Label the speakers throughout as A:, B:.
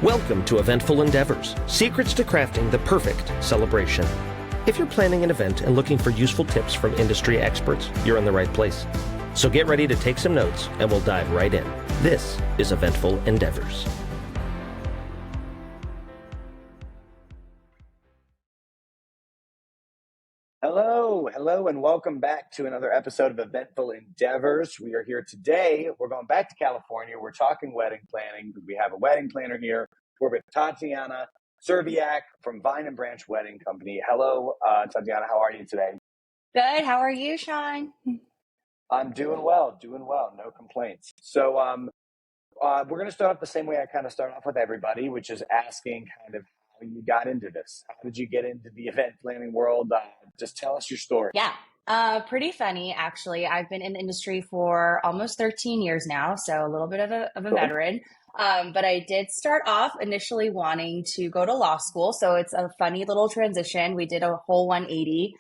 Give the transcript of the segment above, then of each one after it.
A: Welcome to Eventful Endeavors, secrets to crafting the perfect celebration. If you're planning an event and looking for useful tips from industry experts, you're in the right place. So get ready to take some notes and we'll dive right in. This is Eventful Endeavors.
B: Hello, and welcome back to another episode of Eventful Endeavors. We are here today. We're going back to California. We're talking wedding planning. We have a wedding planner here. We're with Tatiana Czerwiak from Vine and Branch Wedding Company. Hello, Tatiana. How are you today?
C: Good. How are you, Shawn?
B: I'm doing well. No complaints. So we're going to start off the same way I kind of start off with everybody, which is asking kind of how you got into this. How did you get into the event planning world? Just tell us your story.
C: Yeah, pretty funny, actually. I've been in the industry for almost 13 years now, so a little bit of a
B: Cool.
C: veteran. But I did start off initially wanting to go to law school, so it's a funny little transition. We did a whole 180.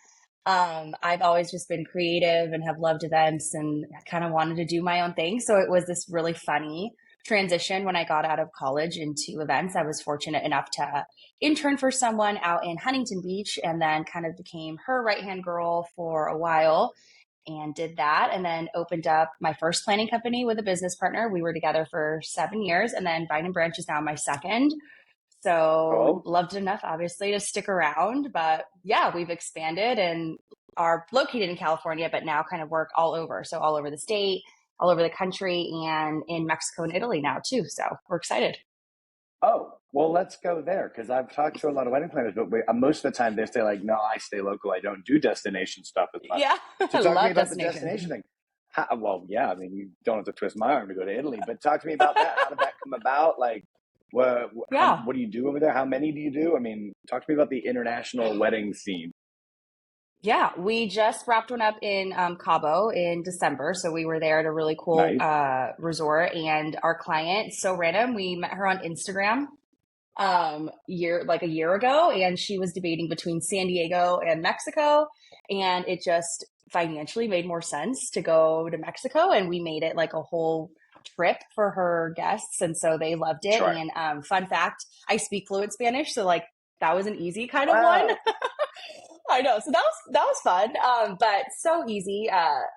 C: I've always just been creative and have loved events and kind of wanted to do my own thing. So it was this really funny transition when I got out of college into events. I was fortunate enough to intern for someone out in Huntington Beach and then kind of became her right-hand girl for a while and did that, and then opened up my first planning company with a business partner. We were together for 7 years, and then Vine and Branch is now my second. So loved it enough, obviously, to stick around. But yeah, we've expanded and are located in California, but now kind of work all over. So all over the state, all over the country, and in Mexico and Italy now too. So we're excited.
B: Oh, well, let's go there, because I've talked to a lot of wedding planners, but most of the time they say like, no, I stay local. I don't do destination stuff as much.
C: Yeah,
B: So
C: I
B: talk to me
C: love
B: about the destination thing. Well, yeah, I mean, you don't have to twist my arm to go to Italy, but talk to me about that. How did that come about? Like, what do you do over there? How many do you do? I mean, talk to me about the international wedding scene.
C: Yeah, we just wrapped one up in Cabo in December. So we were there at a really cool
B: Nice.
C: resort, and our client, so random, we met her on Instagram a year ago, and she was debating between San Diego and Mexico, and it just financially made more sense to go to Mexico, and we made it like a whole trip for her guests, and so they loved it.
B: Sure.
C: And fun fact, I speak fluent Spanish, so like that was an easy kind of
B: Wow.
C: one. I know. So that was fun. But so easy.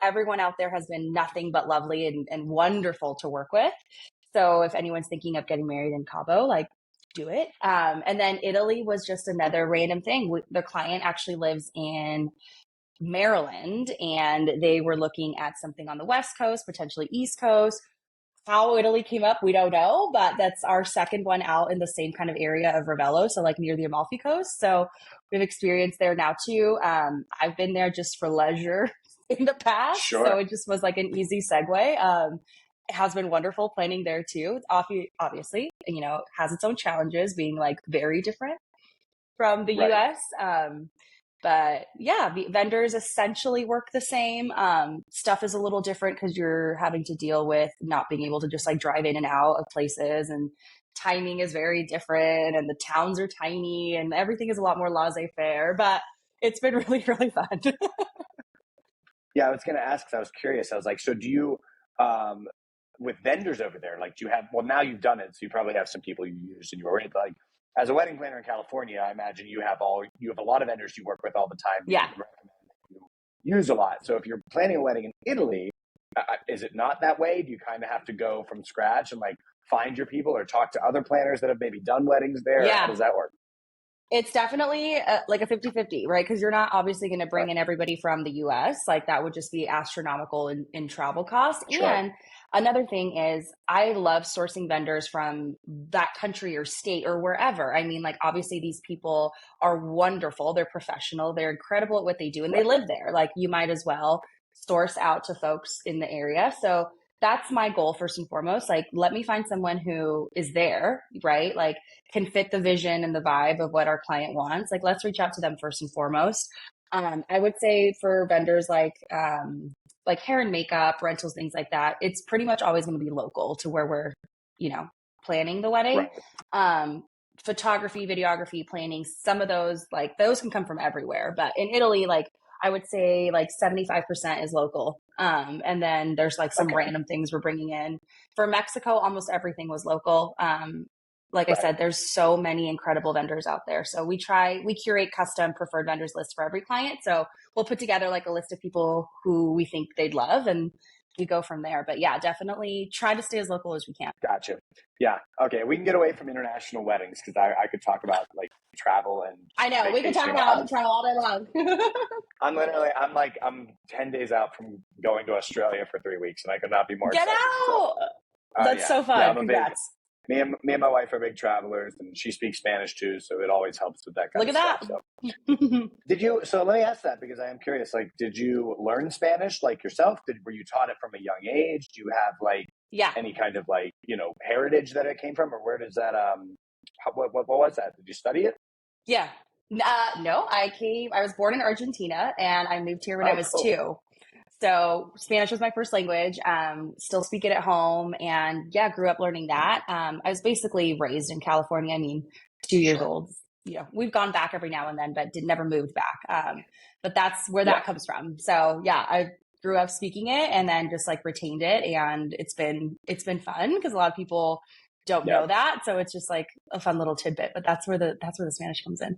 C: Everyone out there has been nothing but lovely and wonderful to work with. So if anyone's thinking of getting married in Cabo, like do it. And then Italy was just another random thing. The client actually lives in Maryland, and they were looking at something on the West Coast, potentially East Coast. How Italy came up, we don't know, but that's our second one out in the same kind of area of Ravello, so like near the Amalfi Coast. So we have experience there now too. I've been there just for leisure in the past,
B: Sure.
C: so it just was like an easy segue. It has been wonderful planning there too. It's obviously, has its own challenges, being like very different from the
B: Right.
C: US. But yeah, the vendors essentially work the same. Stuff is a little different because you're having to deal with not being able to just like drive in and out of places, and timing is very different, and the towns are tiny, and everything is a lot more laissez-faire, but it's been really, really fun.
B: Yeah, I was going to ask, because I was curious. I was like, so do you, with vendors over there, like, do you have, well, now you've done it, so you probably have some people you use, and you already, like, as a wedding planner in California, I imagine you have a lot of vendors you work with all the time.
C: Yeah.
B: You use a lot. So if you're planning a wedding in Italy, is it not that way? Do you kind of have to go from scratch and like find your people, or talk to other planners that have maybe done weddings there?
C: Yeah.
B: How does that work?
C: It's definitely like a 50-50, right? Because you're not obviously going to bring in everybody from the US. Like that would just be astronomical in travel costs.
B: Sure.
C: And another thing is I love sourcing vendors from that country or state or wherever. I mean, like obviously these people are wonderful. They're professional. They're incredible at what they do, and they live there. Like you might as well source out to folks in the area. So that's my goal first and foremost. Like, let me find someone who is there, right? Like can fit the vision and the vibe of what our client wants. Like, let's reach out to them first and foremost. I would say for vendors like hair and makeup, rentals, things like that, it's pretty much always going to be local to where we're, planning the wedding.
B: Right.
C: Photography, videography, planning, some of those can come from everywhere. But in Italy, like I would say like 75% is local. And then there's like some random things we're bringing in. For Mexico, almost everything was local. like I
B: Right.
C: said, there's so many incredible vendors out there. So we curate custom preferred vendors lists for every client. So we'll put together like a list of people who we think they'd love and we go from there. But yeah, definitely try to stay as local as we can.
B: Gotcha. Yeah. Okay. We can get away from international weddings because I could talk about like travel and
C: I know we can talk
B: vacationing.
C: about travel all day long.
B: I'm 10 days out from going to Australia for 3 weeks and I could not be more
C: Get
B: excited.
C: out! That's
B: Yeah.
C: so fun.
B: Yeah,
C: Congrats.
B: Me and my wife are big travelers and she speaks Spanish too. So it always helps with that kind
C: Look
B: of
C: at
B: stuff.
C: that.
B: So let me ask that because I am curious, like, did you learn Spanish like yourself? Were you taught it from a young age? Do you have like
C: Yeah.
B: any kind of like, heritage that it came from or where does that, what was that? Did you study it?
C: Yeah. No, I was born in Argentina and I moved here when I was
B: Cool.
C: 2. So Spanish was my first language, still speak it at home and yeah, grew up learning that. I was basically raised in California. I mean, 2 years
B: Sure.
C: old, we've gone back every now and then, but never moved back. But that's where that comes from. So yeah, I grew up speaking it and then just like retained it. And it's been fun because a lot of people don't know that. So it's just like a fun little tidbit, but that's where the Spanish comes in.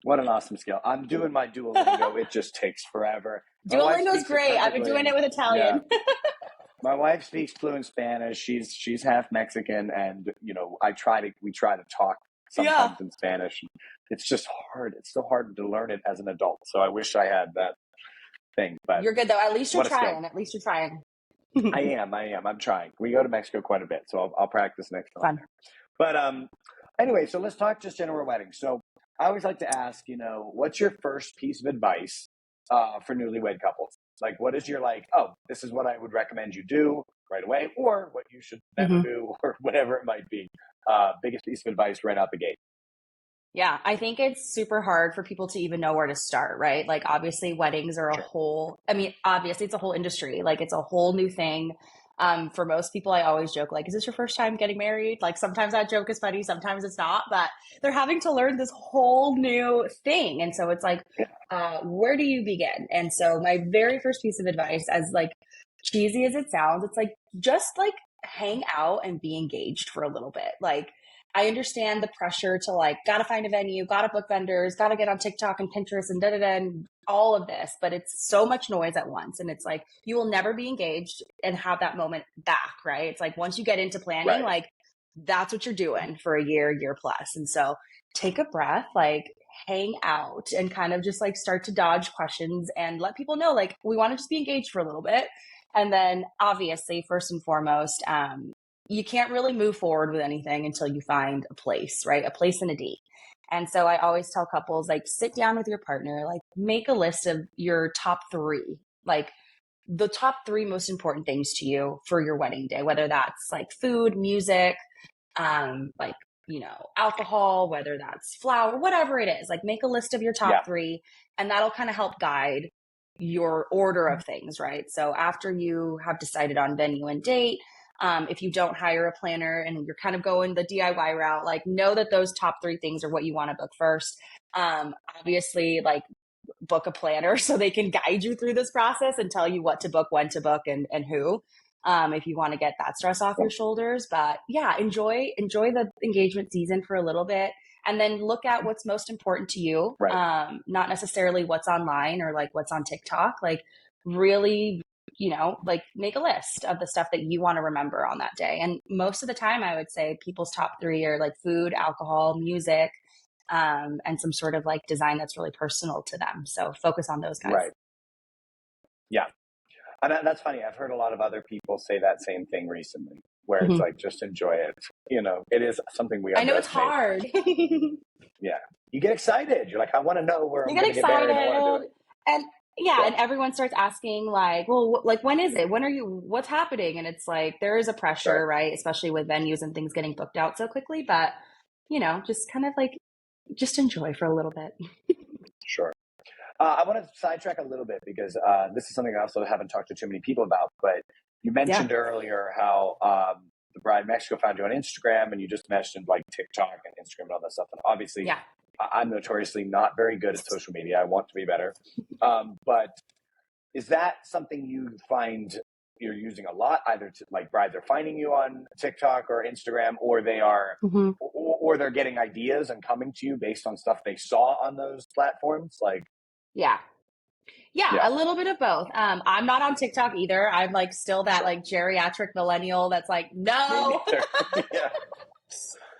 B: What an awesome skill. I'm doing my Duolingo. It just takes forever.
C: Duolingo's great. I've been doing it with Italian.
B: Yeah. My wife speaks fluent Spanish. She's half Mexican and we try to talk sometimes in Spanish. It's just hard. It's so hard to learn it as an adult. So I wish I had that thing. But
C: you're good though. At least you're trying.
B: I am. I'm trying. We go to Mexico quite a bit, so I'll practice next time.
C: Fun.
B: But anyway, so let's talk just general weddings. So I always like to ask, what's your first piece of advice for newlywed couples? Like, what is your this is what I would recommend you do right away, or what you should never do, or whatever it might be. Biggest piece of advice right out the gate.
C: Yeah, I think it's super hard for people to even know where to start, right? Like, obviously, weddings are obviously, it's a whole industry. Like, it's a whole new thing. For most people, I always joke, like, is this your first time getting married? Like, sometimes that joke is funny, sometimes it's not, but they're having to learn this whole new thing. And so it's like, where do you begin? And so my very first piece of advice, as like cheesy as it sounds, it's like, just like hang out and be engaged for a little bit. Like, I understand the pressure to like, gotta find a venue, gotta book vendors, gotta get on TikTok and Pinterest and and all of this, but it's so much noise at once. And it's like, you will never be engaged and have that moment back, right? It's like, once you get into planning, like that's what you're doing for a year plus. And so take a breath, like hang out and kind of just like start to dodge questions and let people know, like, we want to just be engaged for a little bit. And then obviously, first and foremost, you can't really move forward with anything until you find a place, right? A place and a date. And so I always tell couples, like, sit down with your partner, like make a list of your top 3, like the top 3 most important things to you for your wedding day, whether that's like food, music, like, alcohol, whether that's flour, whatever it is, like make a list of your top 3 and that'll kind of help guide your order of things, right? So after you have decided on venue and date, if you don't hire a planner and you're kind of going the DIY route, like know that those top 3 things are what you want to book first. Obviously, like book a planner so they can guide you through this process and tell you what to book, when to book, and who, if you want to get that stress off your shoulders. But yeah, enjoy the engagement season for a little bit. And then look at what's most important to you, not necessarily what's online or like what's on TikTok. Like really, like make a list of the stuff that you want to remember on that day. And most of the time, I would say people's top 3 are like food, alcohol, music, and some sort of like design that's really personal to them. So focus on those guys.
B: Right. Yeah. And that's funny. I've heard a lot of other people say that same thing recently, where it's like, just enjoy it. It is something we underestimate.
C: I know it's hard.
B: Yeah. You get excited. You're like, I want to know where I'm going to get married. I want to do it.
C: And and everyone starts asking like, well, like, when is it? What's happening? And it's like, there is a pressure, right? Especially with venues and things getting booked out so quickly, but just kind of like, just enjoy for a little bit.
B: Sure. I want to sidetrack a little bit because this is something I also haven't talked to too many people about, but you mentioned earlier how the Bride Mexico found you on Instagram, and you just mentioned like TikTok and Instagram and all that stuff. And obviously, I'm notoriously not very good at social media. I want to be better. But is that something you find, you're using a lot, either to like brides are finding you on TikTok or Instagram, or they are, or they're getting ideas and coming to you based on stuff they saw on those platforms? Like,
C: Yeah. Yeah,
B: yeah,
C: a little bit of both. I'm not on TikTok either. I'm like still that
B: sure.
C: like geriatric millennial that's like,
B: Me
C: no,
B: neither. Yeah.
C: like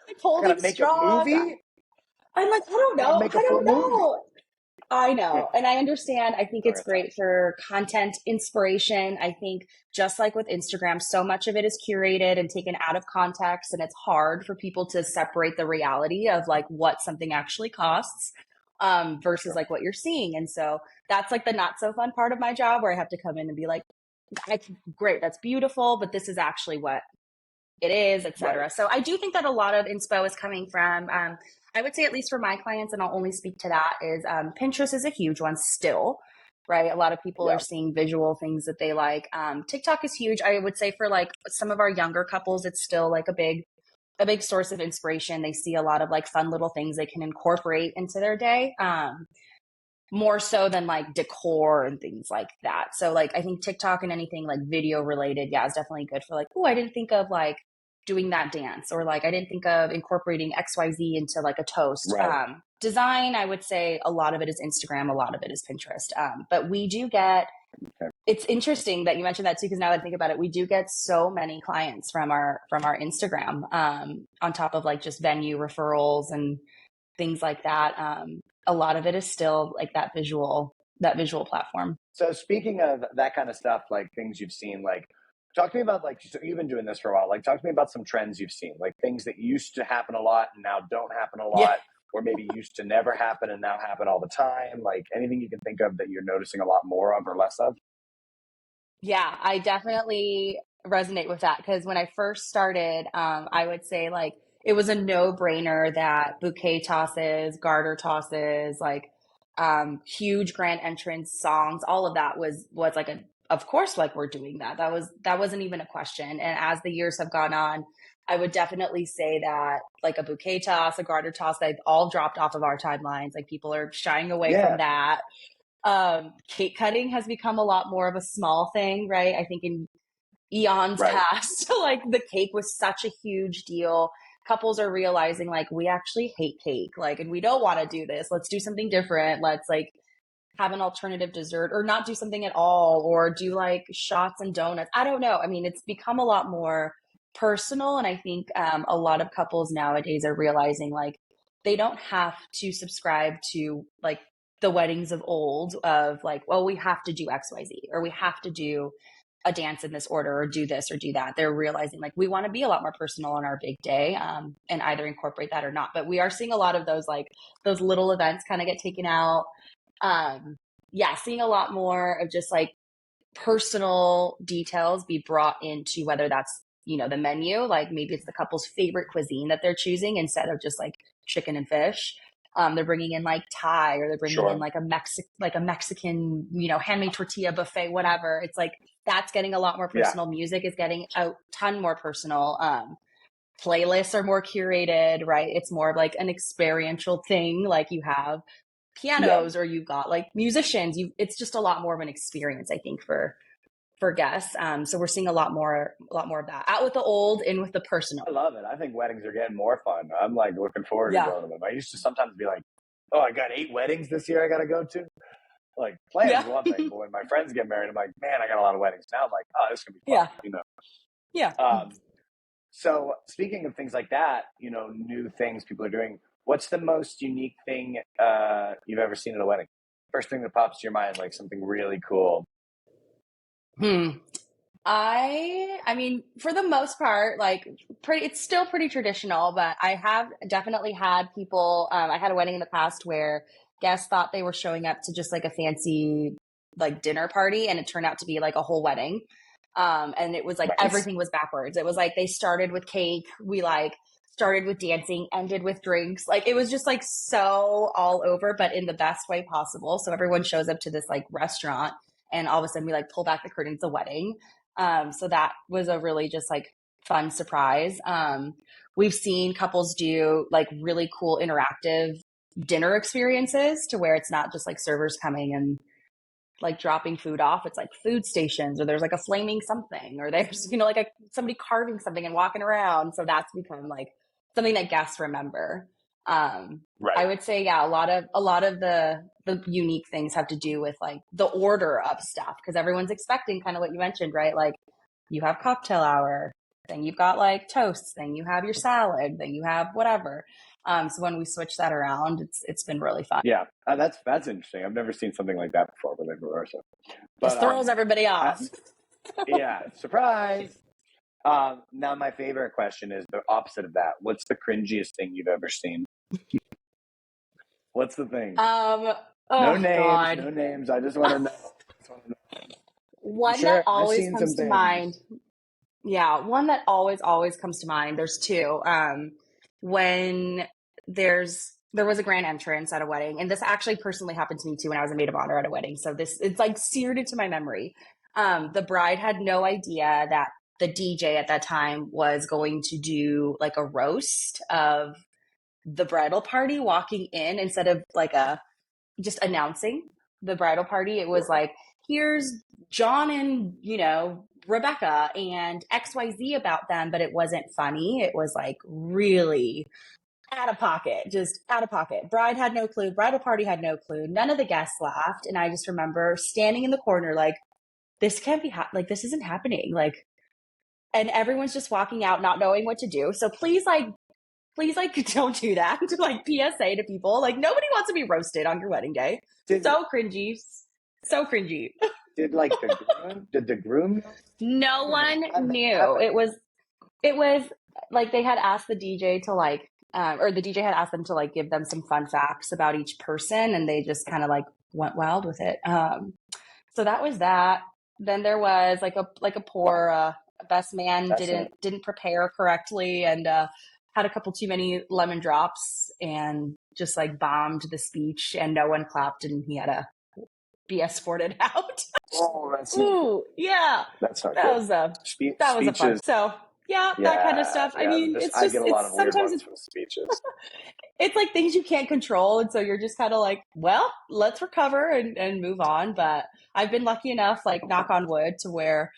B: I gotta
C: holding
B: make a
C: straws.
B: movie.
C: I'm like, I don't
B: I gotta
C: know.
B: make a
C: I
B: full
C: don't
B: movie.
C: know. I know. And I understand. I think it's
B: Okay,
C: great for content inspiration. I think just like with Instagram, so much of it is curated and taken out of context. And it's hard for people to separate the reality of like what something actually costs versus
B: sure.
C: like what you're seeing. And so that's like the not so fun part of my job where I have to come in and be like, that's great, that's beautiful, but this is actually what it is, et
B: Right.
C: cetera. So I do think that a lot of inspo is coming from, I would say at least for my clients, and I'll only speak to that, is Pinterest is a huge one still, right? A lot of people
B: Yeah.
C: are seeing visual things that they like. TikTok is huge. I would say for like some of our younger couples, it's still like a big source of inspiration. They see a lot of like fun little things they can incorporate into their day. More so than like decor and things like that. So like I think TikTok and anything like video related, yeah, is definitely good for like, oh, I didn't think of like doing that dance, or like I didn't think of incorporating XYZ into like a toast.
B: Right.
C: Design, I would say a lot of it is Instagram, a lot of it is Pinterest. But we do get, it's interesting that you mentioned that too, because now that I think about it, we do get so many clients from our Instagram, on top of like just venue referrals and things like that. A lot of it is still like that visual platform.
B: So speaking of that kind of stuff, like things you've seen, like talk to me about, like, so you've been doing this for a while. Like talk to me about some trends you've seen, like things that used to happen a lot and now don't happen a
C: Yeah.
B: lot, or maybe used to never happen and now happen all the time. Like anything you can think of that you're noticing a lot more of or less of.
C: Yeah, I definitely resonate with that because when I first started, I would say like it was a no-brainer that bouquet tosses, garter tosses, like huge grand entrance songs, all of that was like of course like we're doing that. That wasn't even a question. And as the years have gone on, I would definitely say that like a bouquet toss, a garter toss, they've all dropped off of our timelines. Like people are shying away from
B: Yeah.
C: that. Cake cutting has become a lot more of a small thing, right? I think in eons
B: Right.
C: past, like the cake was such a huge deal. Couples are realizing like we actually hate cake, like, and we don't want to do this. Let's do something different. Let's like have an alternative dessert or not do something at all, or do like shots and donuts. I don't know. I mean, it's become a lot more personal. And I think a lot of couples nowadays are realizing like they don't have to subscribe to like the weddings of old of like, well, we have to do XYZ or we have to do a dance in this order or do this or do that. They're realizing like we want to be a lot more personal on our big day, and either incorporate that or not. But we are seeing a lot of those like those little events kind of get taken out. Yeah, seeing a lot more of just like personal details be brought into whether that's, you know, the menu, like maybe it's the couple's favorite cuisine that they're choosing instead of just like chicken and fish. They're bringing in like Thai, or they're bringing in
B: Sure.
C: like a Mexican, you know, handmade tortilla buffet, whatever. It's like that's getting a lot more
B: Yeah.
C: personal. Music is getting a ton more personal. Playlists are more curated, right? It's more of like an experiential thing. Like you have
B: Yeah.
C: pianos or you've got like musicians. It's just a lot more of an experience, I think, for guests. So we're seeing a lot more of that. Out with the old, in with the personal.
B: I love it. I think weddings are getting more fun. I'm like looking forward to
C: Yeah.
B: going to them. I used to sometimes be like, oh, I got 8 weddings this year I got to go to. Like plans
C: Yeah.
B: is one thing, but when my friends get married, I'm like, man, I got a lot of weddings. Now I'm like, oh, this is gonna be fun.
C: Yeah.
B: You know.
C: Yeah.
B: So speaking of things like that, you know, new things people are doing. What's the most unique thing you've ever seen at a wedding? First thing that pops to your mind, like something really cool.
C: I mean, for the most part, like it's still pretty traditional, but I have definitely had people, I had a wedding in the past where guests thought they were showing up to just like a fancy like dinner party, and it turned out to be like a whole wedding. And it was like
B: Nice.
C: everything was backwards. It was like they started with cake, we like started with dancing, ended with drinks. Like it was just like so all over, but in the best way possible. So everyone shows up to this like restaurant, and all of a sudden we like pull back the curtains, the wedding. So that was a really just like fun surprise. We've seen couples do like really cool interactive dinner experiences to where it's not just like servers coming and like dropping food off, it's like food stations, or there's like a flaming something, or there's, like somebody carving something and walking around. So that's become like something that guests remember. I would say, yeah, a lot of the unique things have to do with like the order of stuff, because everyone's expecting kind of what you mentioned, right? Like you have cocktail hour, then you've got like toasts, then you have your salad, then you have whatever. So when we switch that around, it's been really fun.
B: Yeah, that's interesting. I've never seen something like that before, but
C: Just throws everybody off.
B: Yeah, surprise. Now my favorite question is the opposite of that. What's the cringiest thing you've ever seen? What's the thing?
C: No names.
B: God. No names. I just want to know.
C: One that always comes to mind. Yeah, one that always comes to mind. There's two. When there was a grand entrance at a wedding, and this actually personally happened to me too when I was a maid of honor at a wedding. So it's like seared into my memory. The bride had no idea that the DJ at that time was going to do like a roast of the bridal party walking in, instead of like just announcing the bridal party. It was like, here's John and, Rebecca and XYZ about them, but it wasn't funny. It was like really out of pocket, just out of pocket. Bride had no clue. Bridal party had no clue. None of the guests laughed. And I just remember standing in the corner like, this can't be like, this isn't happening. Like, and everyone's just walking out, not knowing what to do. So please don't do that. Like PSA to people. Like nobody wants to be roasted on your wedding day. So cringy. So cringy.
B: Did the groom?
C: No one knew. It was like they had asked the DJ to like, or the DJ had asked them to like give them some fun facts about each person, and they just kind of like went wild with it. So that was that. Then there was like a poor best man didn't prepare correctly, and had a couple too many lemon drops and just like bombed the speech, and no one clapped, and he had to be escorted out.
B: Oh, that's
C: yeah.
B: That's not
C: that
B: good.
C: was a fun. So yeah, that kind of stuff. I mean, it's just, sometimes it's
B: speeches.
C: It's like things you can't control, and so you're just kind of like, well, let's recover and move on. But I've been lucky enough, like knock on wood, to where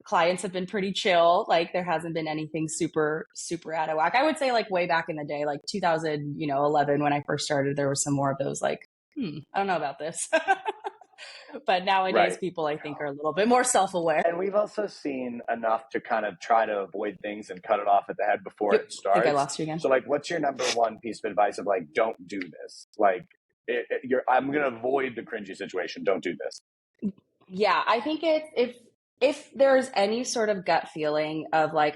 C: clients have been pretty chill. Like there hasn't been anything super, super out of whack. I would say like way back in the day, like 2011, when I first started, there was some more of those like, I don't know about this. But nowadays people, I think, are a little bit more self-aware.
B: And we've also seen enough to kind of try to avoid things and cut it off at the head before it starts.
C: I think I lost you again.
B: So like, what's your number one piece of advice of like, don't do this? Like I'm going to avoid the cringy situation. Don't do this.
C: Yeah. I think if there's any sort of gut feeling of like,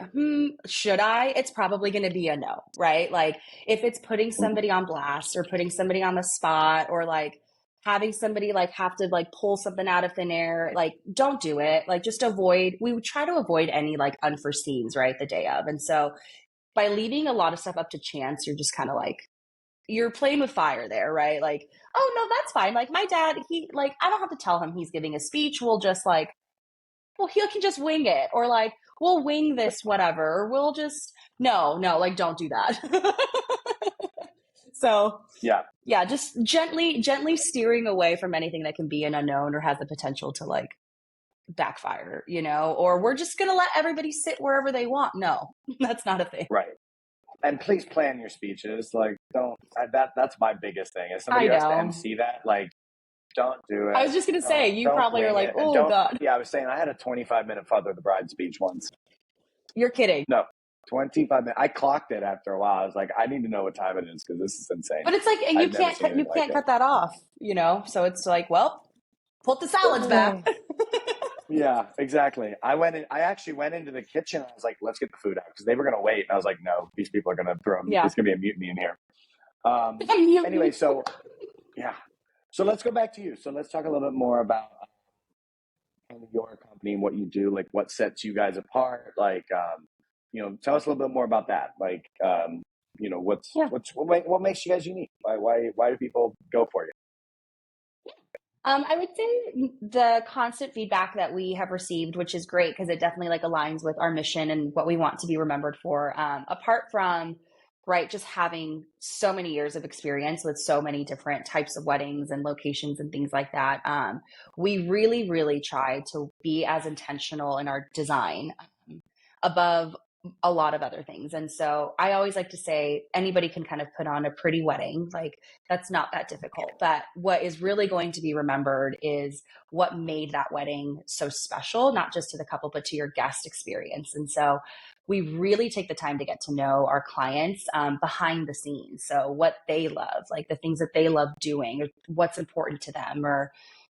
C: should I, it's probably going to be a no, right? Like if it's putting somebody on blast or putting somebody on the spot, or like having somebody like have to like pull something out of thin air, like don't do it. Like just we would try to avoid any like unforeseens, right, the day of. And so by leaving a lot of stuff up to chance, you're just kind of like, you're playing with fire there, right? Like, oh no, that's fine. Like my dad, I don't have to tell him he's giving a speech. We'll just like, well, he can just wing it, or like, we'll wing this, whatever. We'll just, no, like, don't do that. So yeah, just gently steering away from anything that can be an unknown or has the potential to like backfire, or we're just going to let everybody sit wherever they want. No, that's not a thing.
B: Right. And please plan your speeches. Like, that's my biggest thing. If somebody has to MC that, like, don't do it.
C: I was just going to say, you probably are like, oh God.
B: Yeah, I was saying I had a 25-minute Father of the Bride speech once.
C: You're kidding.
B: No. 25 minutes. I clocked it after a while. I was like, I need to know what time it is because this is insane.
C: But it's like, and you can't cut that off, So it's like, well, put the salads back.
B: Yeah, exactly. I actually went into the kitchen. I was like, let's get the food out because they were going to wait. And I was like, no, these people are going to throw them. Yeah. There's going to be a mutiny in here. Anyway, so yeah. So let's go back to you. So let's talk a little bit more about your company and what you do, like what sets you guys apart. Like, tell us a little bit more about that. Like, what makes you guys unique? Why do people go for you?
C: I would say the constant feedback that we have received, which is great because it definitely like aligns with our mission and what we want to be remembered for. Apart from right? Just having so many years of experience with so many different types of weddings and locations and things like that. We really, really try to be as intentional in our design above a lot of other things. And so I always like to say anybody can kind of put on a pretty wedding. Like that's not that difficult. But what is really going to be remembered is what made that wedding so special, not just to the couple, but to your guest experience. And so we really take the time to get to know our clients behind the scenes. So what they love, like the things that they love doing, or what's important to them, or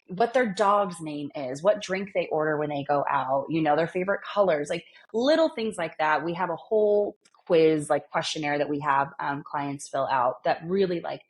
C: what their dog's name is, what drink they order when they go out, their favorite colors, like little things like that. We have a whole quiz, like questionnaire that we have clients fill out that really like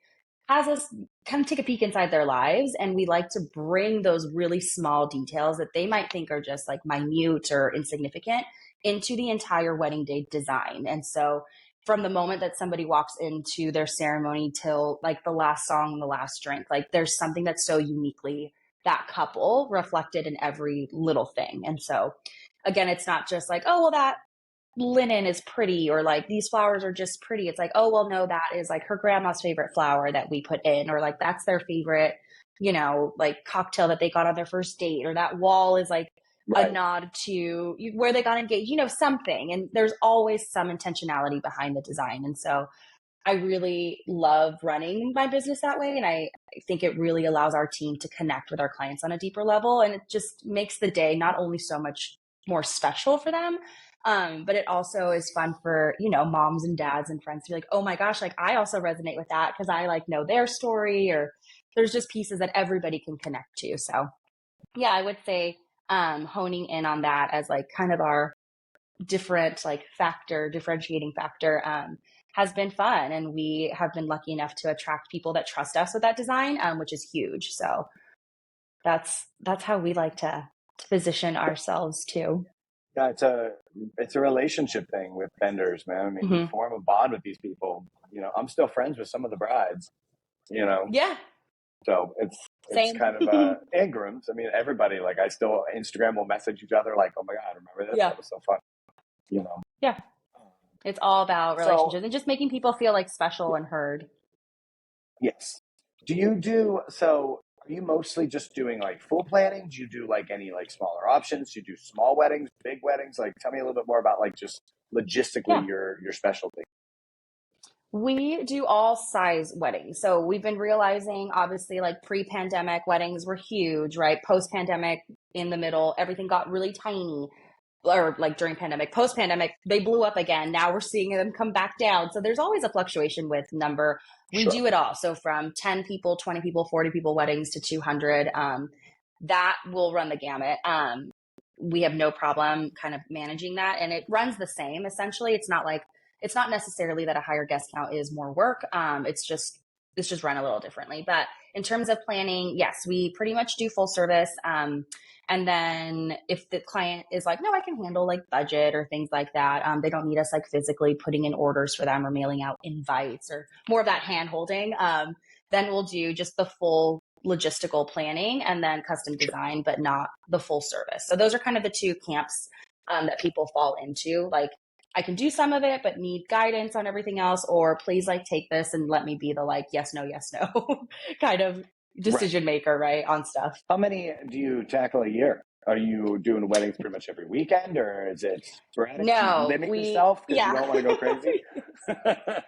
C: has us kind of take a peek inside their lives. And we like to bring those really small details that they might think are just like minute or insignificant into the entire wedding day design. And so from the moment that somebody walks into their ceremony till like the last song and the last drink, like there's something that's so uniquely that couple reflected in every little thing. And so again, it's not just like, oh, well, that linen is pretty, or like these flowers are just pretty. It's like, oh, well, no, that is like her grandma's favorite flower that we put in, or like that's their favorite, like cocktail that they got on their first date, or that wall is like a nod to where they got engaged, something. And there's always some intentionality behind the design. And so I really love running my business that way. And I think it really allows our team to connect with our clients on a deeper level. And it just makes the day not only so much more special for them, but it also is fun for, moms and dads and friends to be like, oh my gosh, like I also resonate with that because I like know their story, or there's just pieces that everybody can connect to. So yeah, I would say honing in on that as like kind of our differentiating factor has been fun. And we have been lucky enough to attract people that trust us with that design, which is huge. So that's how we like to position ourselves too.
B: Yeah, it's a relationship thing with vendors, man. I mean, you form a bond with these people. I'm still friends with some of the brides,
C: Yeah.
B: So it's
C: Same.
B: kind of and grooms. I mean, everybody, like I still Instagram will message each other like, oh my God, remember this?
C: Yeah.
B: That was so fun.
C: Yeah. It's all about relationships and just making people feel like special and heard.
B: Yes. Are you mostly just doing like full planning? Do you do like any like smaller options? Do you do small weddings, big weddings? Like tell me a little bit more about like just logistically your specialty.
C: We do all size weddings. So we've been realizing obviously like pre-pandemic weddings were huge, right? Post-pandemic in the middle, everything got really tiny. Or like during pandemic, post-pandemic, they blew up again. Now we're seeing them come back down. So there's always a fluctuation with number. We do it all. So from 10 people, 20 people, 40 people weddings to 200, that will run the gamut. We have no problem kind of managing that. And it runs the same. Essentially, it's not necessarily that a higher guest count is more work. It's just run a little differently. But in terms of planning, yes, we pretty much do full service. And then if the client is like, no, I can handle like budget or things like that, they don't need us like physically putting in orders for them or mailing out invites or more of that hand holding. Then we'll do just the full logistical planning and then custom design, but not the full service. So those are kind of the two camps that people fall into. Like I can do some of it, but need guidance on everything else, or please like take this and let me be the like, yes, no, kind of decision maker, right, on stuff.
B: How many do you tackle a year? Are you doing weddings pretty much every weekend, or is it sporadic?
C: No,
B: do you limit yourself because you don't want to go crazy?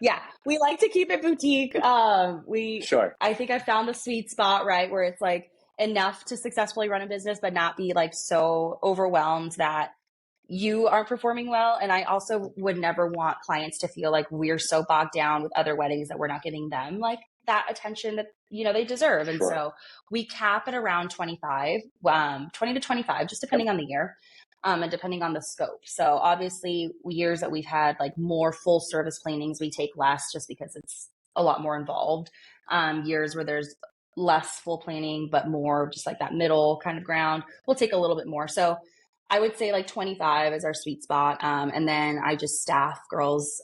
C: Yeah, we like to keep it boutique. I think I found the sweet spot, right, where it's like enough to successfully run a business, but not be like so overwhelmed that you aren't performing well. And I also would never want clients to feel like we're so bogged down with other weddings that we're not giving them like that attention that, they deserve. And so we cap at around 20 to 25, just depending on the year, and depending on the scope. So obviously years that we've had like more full service plannings, we take less just because it's a lot more involved. Years where there's less full planning, but more just like that middle kind of ground, we'll take a little bit more. So I would say like 25 is our sweet spot. And then I just staff girls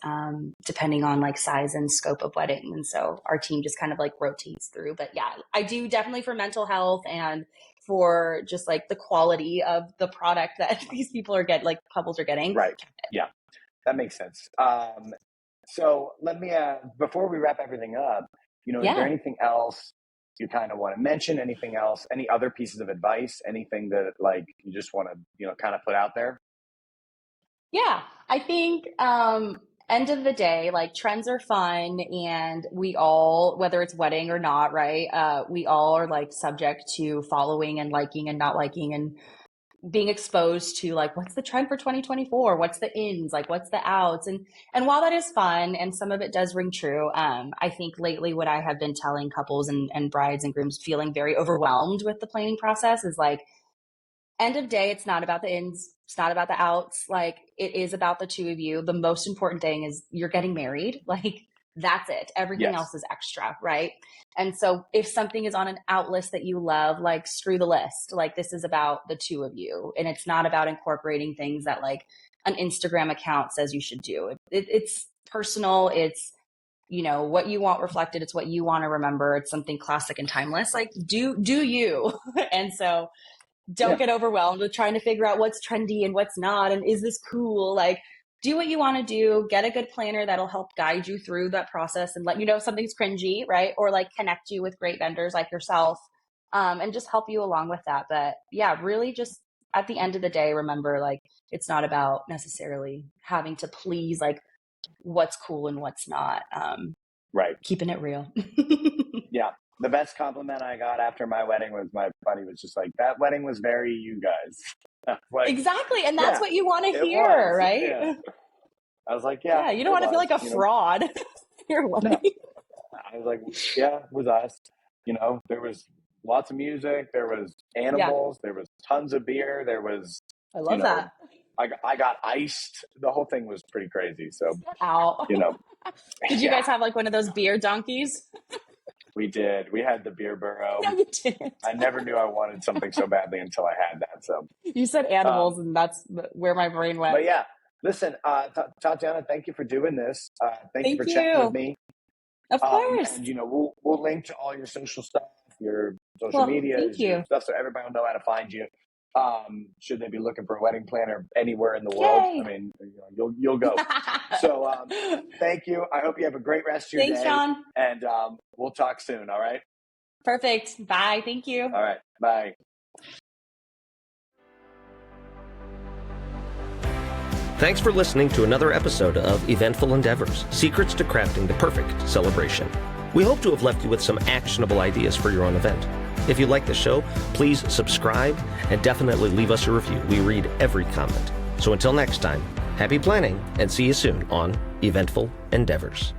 C: depending on like size and scope of wedding. And so our team just kind of like rotates through. But yeah, I do definitely for mental health and for just like the quality of the product that these people are getting, like couples are getting.
B: Right. Yeah, that makes sense. So let me, before we wrap everything up, is there
C: Yeah.
B: anything else you kind of want to mention? Anything else? Any other pieces of advice? Anything that like you just want to, kind of put out there?
C: Yeah, I think end of the day, like trends are fun and we all, whether it's wedding or not, right? We all are like subject to following and liking and not liking and being exposed to like what's the trend for 2024, what's the ins, like what's the outs. And while that is fun and some of it does ring true, I think lately what I have been telling couples and brides and grooms feeling very overwhelmed with the planning process is like, end of day, it's not about the ins, it's not about the outs. Like it is about the two of you. The most important thing is you're getting married. Like that's it. Everything
B: Yes.
C: else is extra, right? And so if something is on an out list that you love, like screw the list. Like this is about the two of you. And it's not about incorporating things that like an Instagram account says you should do. It's personal. It's, what you want reflected. It's what you want to remember. It's something classic and timeless. Like do you. And so don't get overwhelmed with trying to figure out what's trendy and what's not. And is this cool? Like, do what you want to do. Get a good planner that'll help guide you through that process and let you know if something's cringy, right? Or like connect you with great vendors like yourself and just help you along with that. But yeah, really just at the end of the day, remember like it's not about necessarily having to please like what's cool and what's not.
B: Right.
C: Keeping it real.
B: Yeah. The best compliment I got after my wedding was my buddy was just like, that wedding was very you guys. Like,
C: exactly. And that's what you want to hear,
B: was,
C: right?
B: Yeah. I was like,
C: Yeah, you don't want to feel like a fraud. You're wedding.
B: No. I was like, yeah, it was us. There was lots of music. There was animals. There was tons of beer. There was,
C: I love that.
B: I got iced. The whole thing was pretty crazy. So,
C: Ow. Did you
B: yeah.
C: guys have like one of those beer donkeys?
B: We did. We had the beer burro.
C: No, you didn't.
B: I never knew I wanted something so badly until I had that. So
C: you said animals, and that's where my brain went.
B: But yeah, listen, Tatiana, thank you for doing this. Thank you for chatting with me.
C: Of course.
B: And we'll link to all your social stuff, your social media, your stuff, so everybody will know how to find you. Should they be looking for a wedding planner anywhere in the world? I mean, you'll go. So thank you. I hope you have a great rest of your day.
C: Thanks, Shawn.
B: And we'll talk soon. All right.
C: Perfect. Bye. Thank you.
B: All right. Bye.
A: Thanks for listening to another episode of Eventful Endeavors, Secrets to Crafting the Perfect Celebration. We hope to have left you with some actionable ideas for your own event. If you like the show, please subscribe and definitely leave us a review. We read every comment. So until next time, happy planning and see you soon on Eventful Endeavors.